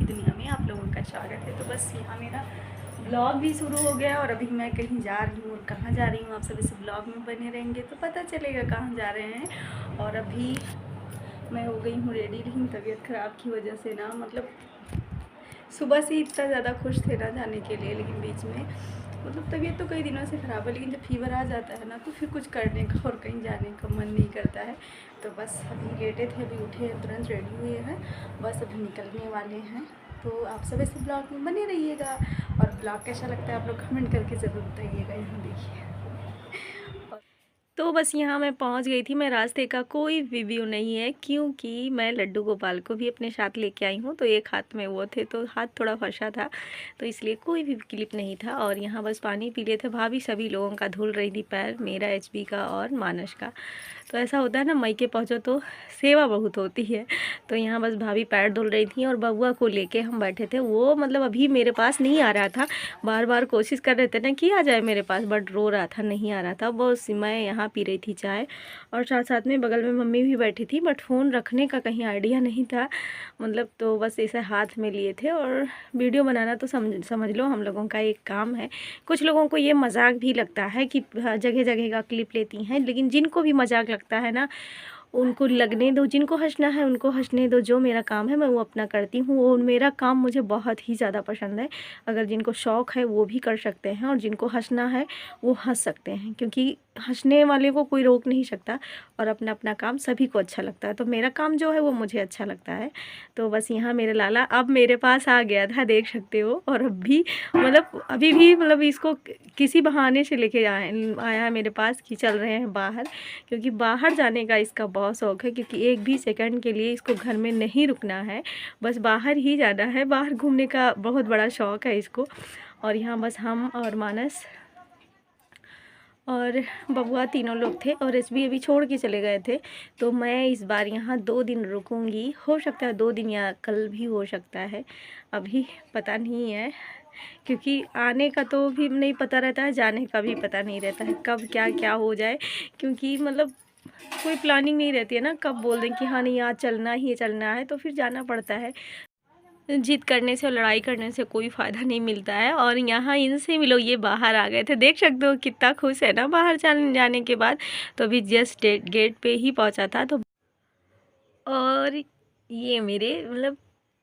की दुनिया में आप लोगों का स्वागत है। तो बस यहाँ मेरा ब्लॉग भी शुरू हो गया और अभी मैं कहीं जा रही हूँ और कहाँ जा रही हूँ आप सब इस ब्लॉग में बने रहेंगे तो पता चलेगा कहाँ जा रहे हैं। और अभी मैं हो गई हूँ रेडी, लेकिन तबीयत ख़राब की वजह से ना मतलब सुबह से इतना ज़्यादा खुश थे ना जाने के लिए, लेकिन बीच में मतलब तबीयत तो कई दिनों से ख़राब है, लेकिन जब फीवर आ जाता है ना तो फिर कुछ करने का और कहीं जाने का मन नहीं करता है। तो बस अभी लेटे थे, अभी उठे हैं, तुरंत रेडी हुए हैं, बस अभी निकलने वाले हैं। तो आप सब इस ब्लॉग में बने रहिएगा और ब्लॉग कैसा लगता है आप लोग कमेंट करके ज़रूर बताइएगा। यहाँ देखिए तो बस यहाँ मैं पहुँच गई थी। मैं रास्ते का कोई भी व्यू नहीं है क्योंकि मैं लड्डू गोपाल को भी अपने साथ लेके आई हूँ। तो एक हाथ में वो थे तो हाथ थोड़ा फंसा था, तो इसलिए कोई भी क्लिप नहीं था। और यहाँ बस पानी पी लिए थे। भाभी सभी लोगों का धुल रही थी पैर, मेरा एचबी का और मानस का। तो ऐसा होता है ना, मायके पहुँचो तो सेवा बहुत होती है। तो यहाँ बस भाभी पैर धुल रही थी और बबुआ को लेके हम बैठे थे। वो मतलब अभी मेरे पास नहीं आ रहा था, बार बार कोशिश कर रहे थे ना कि आ जाए मेरे पास, बट रो रहा था, नहीं आ रहा था। बस मैं यहाँ पी रही थी चाय और साथ साथ में बगल में मम्मी भी बैठी थी, बट फ़ोन रखने का कहीं आइडिया नहीं था मतलब। तो बस इसे हाथ में लिए थे और वीडियो बनाना तो समझ लो हम लोगों का एक काम है। कुछ लोगों को ये मजाक भी लगता है कि जगह जगह का क्लिप लेती हैं, लेकिन जिनको भी मजाक लगता है ना उनको लगने दो, जिनको हंसना है उनको हंसने दो। जो मेरा काम है मैं वो अपना करती हूँ, वो मेरा काम मुझे बहुत ही ज़्यादा पसंद है। अगर जिनको शौक़ है वो भी कर सकते हैं और जिनको हंसना है वो हंस सकते हैं, क्योंकि हंसने वाले को कोई रोक नहीं सकता और अपना अपना काम सभी को अच्छा लगता है। तो मेरा काम जो है वो मुझे अच्छा लगता है। तो बस यहाँ मेरा लाला अब मेरे पास आ गया था, देख सकते हो। और अभी भी मतलब इसको किसी बहाने से लेके आया मेरे पास कि चल रहे हैं बाहर, क्योंकि बाहर जाने का इसका बहुत शौक़ है। क्योंकि एक भी सेकंड के लिए इसको घर में नहीं रुकना है, बस बाहर ही जाना है। बाहर घूमने का बहुत बड़ा शौक़ है इसको। और यहाँ बस हम और मानस और बबुआ तीनों लोग थे और एचबी अभी छोड़ के चले गए थे। तो मैं इस बार यहाँ 2 दिन रुकूंगी, हो सकता है 2 दिन या कल भी हो सकता है, अभी पता नहीं है। क्योंकि आने का तो भी नहीं पता रहता है, जाने का भी पता नहीं रहता है कब क्या क्या हो जाए। क्योंकि मतलब कोई प्लानिंग नहीं रहती है ना, कब बोल दें कि हाँ नहीं आज चलना ही चलना है, तो फिर जाना पड़ता है। जिद करने से और लड़ाई करने से कोई फ़ायदा नहीं मिलता है। और यहाँ इनसे मिलो, ये बाहर आ गए थे, देख सकते हो कितना खुश है ना बाहर जाने के बाद। तो अभी जस्ट गेट पे ही पहुँचा था। तो और ये मेरे मतलब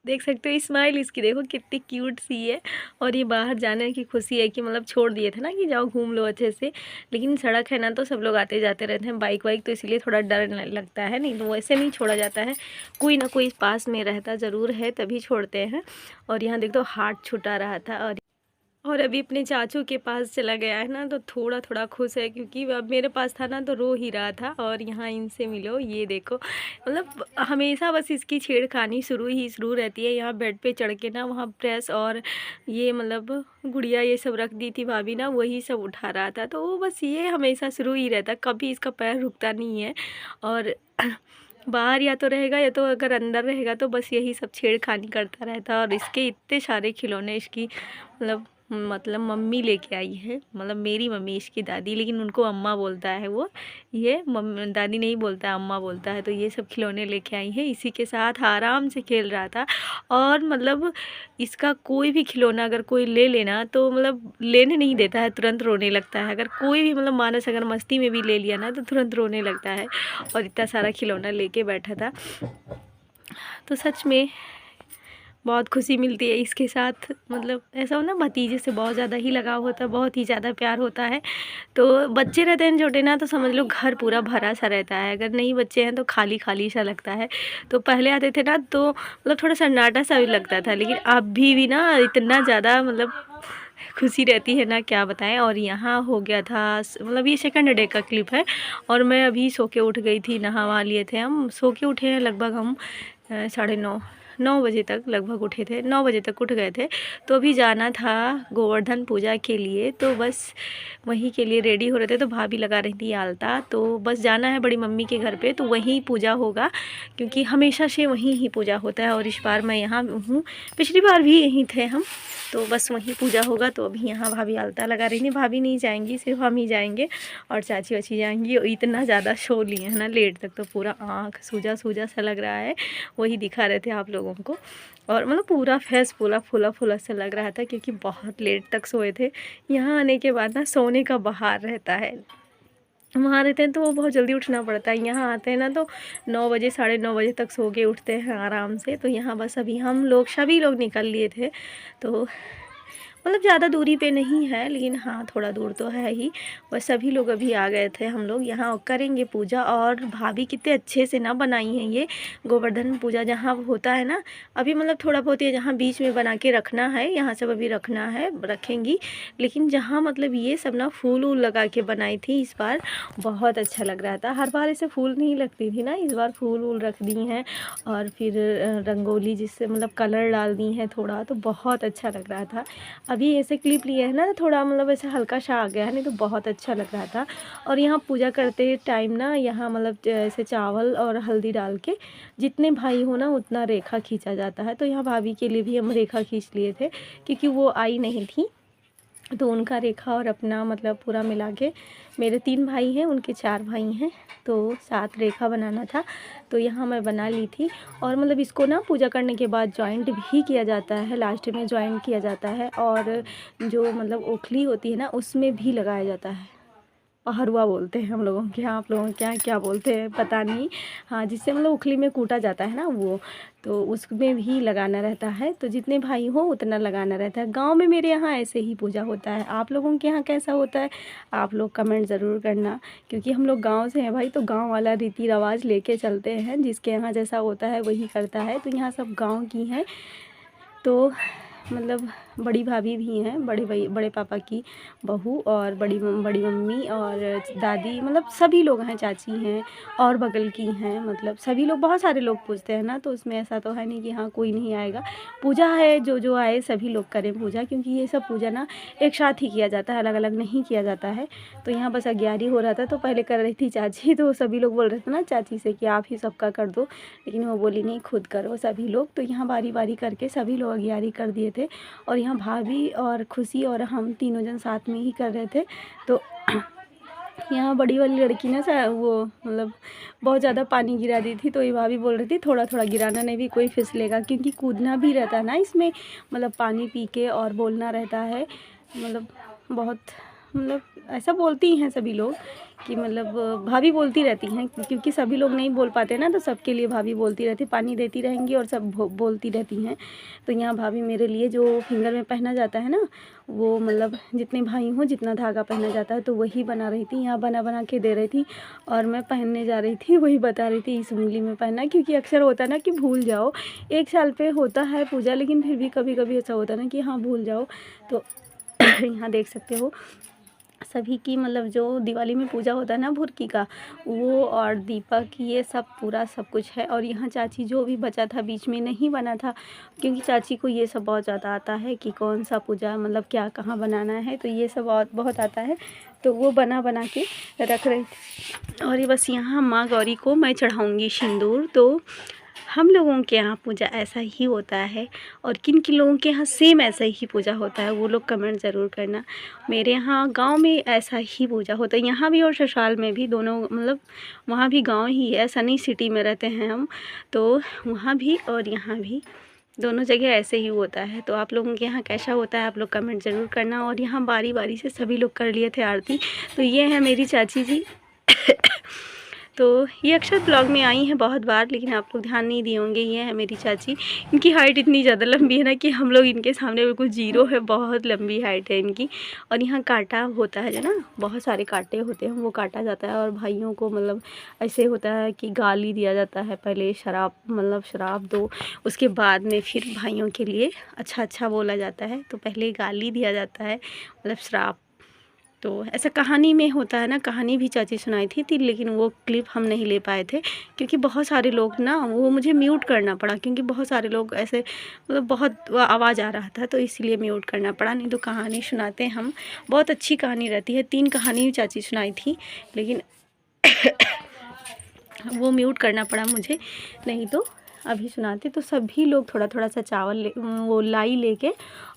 देख सकते हो स्माइल इसकी, देखो कितनी क्यूट सी है। और ये बाहर जाने की खुशी है कि मतलब छोड़ दिए थे ना कि जाओ घूम लो अच्छे से। लेकिन सड़क है ना तो सब लोग आते जाते रहते हैं, बाइक वाइक, तो इसलिए थोड़ा डर लगता है, नहीं तो वैसे नहीं छोड़ा जाता है। कोई ना कोई पास में रहता ज़रूर है तभी छोड़ते हैं। और यहाँ देख दो हाथ छुटा रहा था और अभी अपने चाचू के पास चला गया है ना, तो थोड़ा थोड़ा खुश है। क्योंकि अब मेरे पास था ना तो रो ही रहा था। और यहाँ इनसे मिलो, ये देखो मतलब हमेशा बस इसकी छेड़खानी शुरू रहती है। यहाँ बेड पे चढ़ के ना वहाँ प्रेस और ये मतलब गुड़िया ये सब रख दी थी भाभी ना, वही सब उठा रहा था। तो वो बस ये हमेशा शुरू ही रहता, कभी इसका पैर रुकता नहीं है। और बाहर या तो रहेगा या तो अगर अंदर रहेगा तो बस यही सब छेड़खानी करता रहता है। और इसके इतने सारे खिलौने इसकी मतलब मम्मी लेके आई है, मतलब मेरी मम्मी, इसकी दादी, लेकिन उनको अम्मा बोलता है वो, ये मम्मी दादी नहीं बोलता, अम्मा बोलता है। तो ये सब खिलौने लेके आई है, इसी के साथ आराम से खेल रहा था। और मतलब इसका कोई भी खिलौना अगर कोई ले लेना तो मतलब लेने नहीं देता है, तुरंत रोने लगता है। अगर कोई भी मतलब मानस अगर मस्ती में भी ले लिया ना तो तुरंत रोने लगता है। और इतना सारा खिलौना लेके बैठा था। तो सच में बहुत खुशी मिलती है इसके साथ। मतलब ऐसा हो ना, भतीजे से बहुत ज़्यादा ही लगाव होता है, बहुत ही ज़्यादा प्यार होता है। तो बच्चे रहते हैं छोटे ना तो समझ लो घर पूरा भरा सा रहता है, अगर नहीं बच्चे हैं तो खाली खाली सा लगता है। तो पहले आते थे ना तो मतलब थोड़ा सन्नाटा सा भी लगता था, लेकिन अभी भी ना इतना ज़्यादा मतलब खुशी रहती है ना, क्या बताएं। और यहाँ हो गया था मतलब ये सेकंड डे का क्लिप है। और मैं अभी सो के उठ गई थी, नहा लिए थे, हम सो के उठे हैं लगभग हम 9:30 बजे तक लगभग उठे थे, 9 बजे तक उठ गए थे। तो अभी जाना था गोवर्धन पूजा के लिए, तो बस वहीं के लिए रेडी हो रहे थे। तो भाभी लगा रही थी आलता, तो बस जाना है बड़ी मम्मी के घर पे, तो वहीं पूजा होगा, क्योंकि हमेशा से वहीं ही पूजा होता है। और इस बार मैं यहाँ हूँ, पिछली बार भी यहीं थे हम, तो बस वहीं पूजा होगा। तो अभी यहाँ भाभी आलता लगा रही थी। भाभी नहीं जाएंगी, सिर्फ हम ही जाएंगे और चाची वाची जाएंगी। और इतना ज़्यादा शो लिए है ना लेट तक, तो पूरा आँख सूजा सूजा सा लग रहा है, वही दिखा रहे थे आप लोगों लोगों को। और मतलब पूरा फेस फूला फूला फूला से लग रहा था, क्योंकि बहुत लेट तक सोए थे। यहाँ आने के बाद ना सोने का बहार रहता है। वहाँ रहते हैं तो वो बहुत जल्दी उठना पड़ता है, यहाँ आते हैं ना तो 9 बजे 9:30 बजे तक सो के उठते हैं आराम से। तो यहाँ बस अभी हम लोग सभी लोग निकल लिए थे, तो मतलब ज़्यादा दूरी पे नहीं है, लेकिन हाँ थोड़ा दूर तो है ही। बस सभी लोग अभी आ गए थे, हम लोग यहाँ करेंगे पूजा। और भाभी कितने अच्छे से ना बनाई हैं ये गोवर्धन पूजा, जहाँ होता है ना अभी मतलब थोड़ा बहुत ये जहाँ बीच में बना के रखना है, यहाँ सब अभी रखना है, रखेंगी। लेकिन जहाँ मतलब ये सब ना फूल वूल लगा के बनाई थी इस बार, बहुत अच्छा लग रहा था। हर बार ऐसे फूल नहीं लगती थी ना, इस बार फूल वूल रख दी हैं। और फिर रंगोली जिससे मतलब कलर डाल दी है थोड़ा, तो बहुत अच्छा लग रहा था। अभी ऐसे क्लिप लिए है ना, थोड़ा मतलब ऐसे हल्का सा आ गया है, नहीं तो बहुत अच्छा लग रहा था। और यहाँ पूजा करते टाइम ना यहाँ मतलब ऐसे चावल और हल्दी डाल के जितने भाई हो ना उतना रेखा खींचा जाता है। तो यहाँ भाभी के लिए भी हम रेखा खींच लिए थे, क्योंकि वो आई नहीं थी, तो उनका रेखा और अपना मतलब पूरा मिला के, मेरे 3 भाई हैं, उनके 4 भाई हैं, तो 7 रेखा बनाना था। तो यहाँ मैं बना ली थी। और मतलब इसको ना पूजा करने के बाद जॉइंट भी किया जाता है, लास्ट में जॉइंट किया जाता है। और जो मतलब ओखली होती है ना उसमें भी लगाया जाता है, पहरुआ बोलते हैं हम लोगों के यहाँ, आप लोगों के यहाँ क्या बोलते हैं पता नहीं। हाँ, जिससे मतलब उखली में कूटा जाता है ना वो, तो उसमें भी लगाना रहता है। तो जितने भाई हो उतना लगाना रहता है। गांव में मेरे यहाँ ऐसे ही पूजा होता है। आप लोगों के यहाँ कैसा होता है आप लोग कमेंट ज़रूर करना, क्योंकि हम लोग गाँव से हैं भाई, तो गाँव वाला रीति रिवाज लेके चलते हैं। जिसके यहाँ जैसा होता है वही करता है। तो यहाँ सब गाँव की हैं, तो मतलब बड़ी भाभी भी हैं, बड़े पापा की बहू, और बड़ी मम्मी और दादी, मतलब सभी लोग हैं, चाची हैं और बगल की हैं, मतलब सभी लोग, बहुत सारे लोग पूजते हैं ना। तो उसमें ऐसा तो है नहीं कि हाँ कोई नहीं आएगा। पूजा है, जो आए सभी लोग करें पूजा, क्योंकि ये सब पूजा ना एक साथ ही किया जाता है, अलग अलग नहीं किया जाता है। तो यहाँ बस 11 हो रहा था, तो पहले कर रही थी चाची, तो सभी लोग बोल रहे थे ना चाची से कि आप ही सबका कर दो, लेकिन वो बोली नहीं खुद करो सभी लोग। तो यहाँ बारी बारी करके सभी लोग 11 कर दिए थे। और यहाँ भाभी और खुशी और हम तीनों जन साथ में ही कर रहे थे। तो यहाँ बड़ी वाली लड़की ना वो मतलब बहुत ज़्यादा पानी गिरा दी थी, तो ये भाभी बोल रही थी थोड़ा थोड़ा गिराना, नहीं भी कोई फिसलेगा, क्योंकि कूदना भी रहता है ना इसमें, मतलब पानी पी के और बोलना रहता है। मतलब बहुत मतलब ऐसा बोलती हैं सभी लोग कि मतलब भाभी बोलती रहती हैं, क्योंकि सभी लोग नहीं बोल पाते ना, तो सबके लिए भाभी बोलती रहती, पानी देती रहेंगी और सब बोलती रहती हैं। तो यहाँ भाभी मेरे लिए जो फिंगर में पहना जाता है ना, वो मतलब जितने भाई हों जितना धागा पहना जाता है, तो वही बना रही थी, यहाँ बना के दे रही थी। और मैं पहनने जा रही थी, वही बता रही थी इस उंगली में पहनना, क्योंकि अक्सर होता है ना कि भूल जाओ। 1 साल पे होता है पूजा, लेकिन फिर भी कभी कभी ऐसा होता है ना कि हाँ भूल जाओ। तो यहाँ देख सकते हो सभी की मतलब जो दिवाली में पूजा होता है ना भुरकी का, वो और दीपक, ये सब पूरा सब कुछ है। और यहाँ चाची जो भी बचा था बीच में नहीं बना था, क्योंकि चाची को ये सब बहुत ज़्यादा आता है कि कौन सा पूजा मतलब क्या कहाँ बनाना है, तो ये सब बहुत आता है। तो वो बना के रख रही थी। और ये बस यहाँ माँ गौरी को मैं चढ़ाऊँगी सिंदूर। तो हम लोगों के यहाँ पूजा ऐसा ही होता है, और किन किन लोगों के यहाँ सेम ऐसा ही पूजा होता है वो लोग कमेंट ज़रूर करना। मेरे यहाँ गांव में ऐसा ही पूजा होता है, यहाँ भी और ससुराल में भी, दोनों मतलब वहाँ भी गांव ही है, सनी सिटी में रहते हैं हम, तो वहाँ भी और यहाँ भी दोनों जगह ऐसे ही होता है। तो आप लोगों के यहाँ कैसा होता है आप लोग कमेंट ज़रूर करना। और यहाँ बारी बारी से सभी लोग कर लिए थे आरती। तो ये है मेरी चाची जी। तो ये अक्सर ब्लॉग में आई हैं बहुत बार, लेकिन आप लोग ध्यान नहीं दिए होंगे। ये है मेरी चाची, इनकी हाइट इतनी ज़्यादा लंबी है ना कि हम लोग इनके सामने बिल्कुल जीरो है, बहुत लंबी हाइट है इनकी। और यहाँ काटा होता है जो ना, बहुत सारे कांटे होते हैं, वो काटा जाता है। और भाइयों को मतलब ऐसे होता है कि गाली दिया जाता है, पहले शराब मतलब शराब दो, उसके बाद में फिर भाइयों के लिए अच्छा बोला जाता है। तो पहले गाली दिया जाता है मतलब श्राप। तो ऐसा कहानी में होता है ना, कहानी भी चाची सुनाई थी, लेकिन वो क्लिप हम नहीं ले पाए थे, क्योंकि बहुत सारे लोग ना, वो मुझे म्यूट करना पड़ा, क्योंकि बहुत सारे लोग ऐसे मतलब बहुत आवाज़ आ रहा था, तो इसलिए म्यूट करना पड़ा। नहीं तो कहानी सुनाते हम, बहुत अच्छी कहानी रहती है। 3 कहानी चाची सुनाई थी, लेकिन वो म्यूट करना पड़ा मुझे, नहीं तो अभी सुनाते। तो सभी लोग थोड़ा सा चावल वो लाई लेके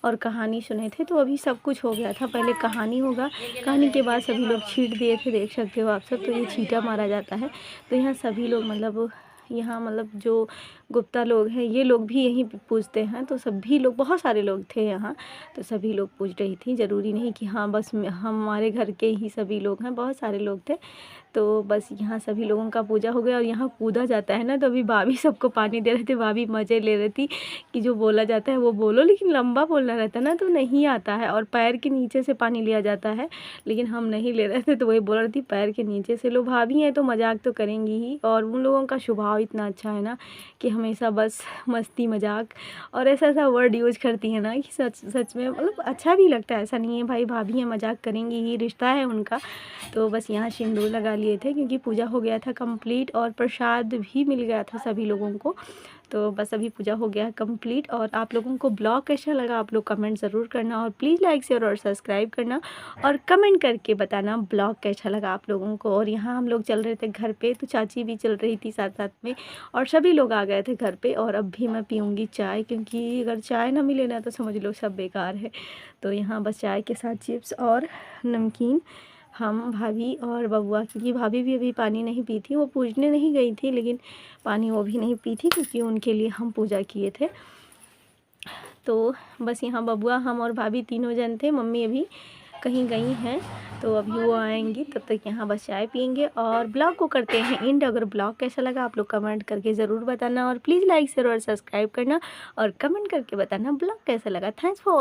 और कहानी सुने थे। तो अभी सब कुछ हो गया था, पहले कहानी होगा, कहानी के बाद सभी लोग छींट दिए थे, देख सकते हो आप सब। तो ये छींटा मारा जाता है। तो यहाँ सभी लोग मतलब यहाँ मतलब जो गुप्ता लोग हैं ये लोग भी यहीं पे पूजते हैं। तो सभी लोग, बहुत सारे लोग थे यहाँ, तो सभी लोग पूज रही थी। ज़रूरी नहीं कि हाँ बस हमारे घर के ही सभी लोग हैं, बहुत सारे लोग थे। तो बस यहाँ सभी लोगों का पूजा हो गया और यहाँ कूदा जाता है ना, तो अभी भाभी सबको पानी दे रहे थे। भाभी मज़े ले रही थी कि जो बोला जाता है वो बोलो, लेकिन लंबा बोलना रहता है ना तो नहीं आता है, और पैर के नीचे से पानी लिया जाता है, लेकिन हम नहीं ले रहे थे। तो वही बोल रही थी पैर के नीचे से लो। भाभी हैं तो मजाक तो करेंगी ही, और उन लोगों का स्वभाव इतना अच्छा है ना कि हमेशा बस मस्ती मजाक और ऐसा ऐसा वर्ड यूज करती है ना कि सच सच में मतलब अच्छा भी लगता है। ऐसा नहीं है भाई, भाभी हैं मजाक करेंगी ही, रिश्ता है उनका। तो बस यहाँ सिंदूर लगा लिए थे क्योंकि पूजा हो गया था कंप्लीट, और प्रसाद भी मिल गया था सभी लोगों को। तो बस अभी पूजा हो गया है कंप्लीट। और आप लोगों को ब्लॉग कैसा लगा आप लोग कमेंट ज़रूर करना, और प्लीज़ लाइक शेयर और सब्सक्राइब करना, और कमेंट करके बताना ब्लॉग कैसा लगा आप लोगों को। और यहाँ हम लोग चल रहे थे घर पे, तो चाची भी चल रही थी साथ साथ में, और सभी लोग आ गए थे घर पे। और अब भी मैं पीऊँगी चाय, क्योंकि अगर चाय ना मिले ना तो समझ लो सब बेकार है। तो यहाँ बस चाय के साथ चिप्स और नमकीन, हम भाभी और बबुआ, क्योंकि भाभी भी अभी पानी नहीं पी थी, वो पूजने नहीं गई थी, लेकिन पानी वो भी नहीं पी थी क्योंकि उनके लिए हम पूजा किए थे। तो बस यहाँ बबुआ, हम और भाभी तीनों जन थे। मम्मी अभी कहीं गई हैं, तो अभी वो आएंगी, तब तक यहाँ बस चाय पियेंगे और ब्लॉग को करते हैं एंड। अगर ब्लॉग कैसा लगा आप लोग कमेंट करके ज़रूर बताना, और प्लीज़ लाइक शेयर और सब्सक्राइब करना, और कमेंट करके बताना ब्लॉग कैसा लगा। Thanks for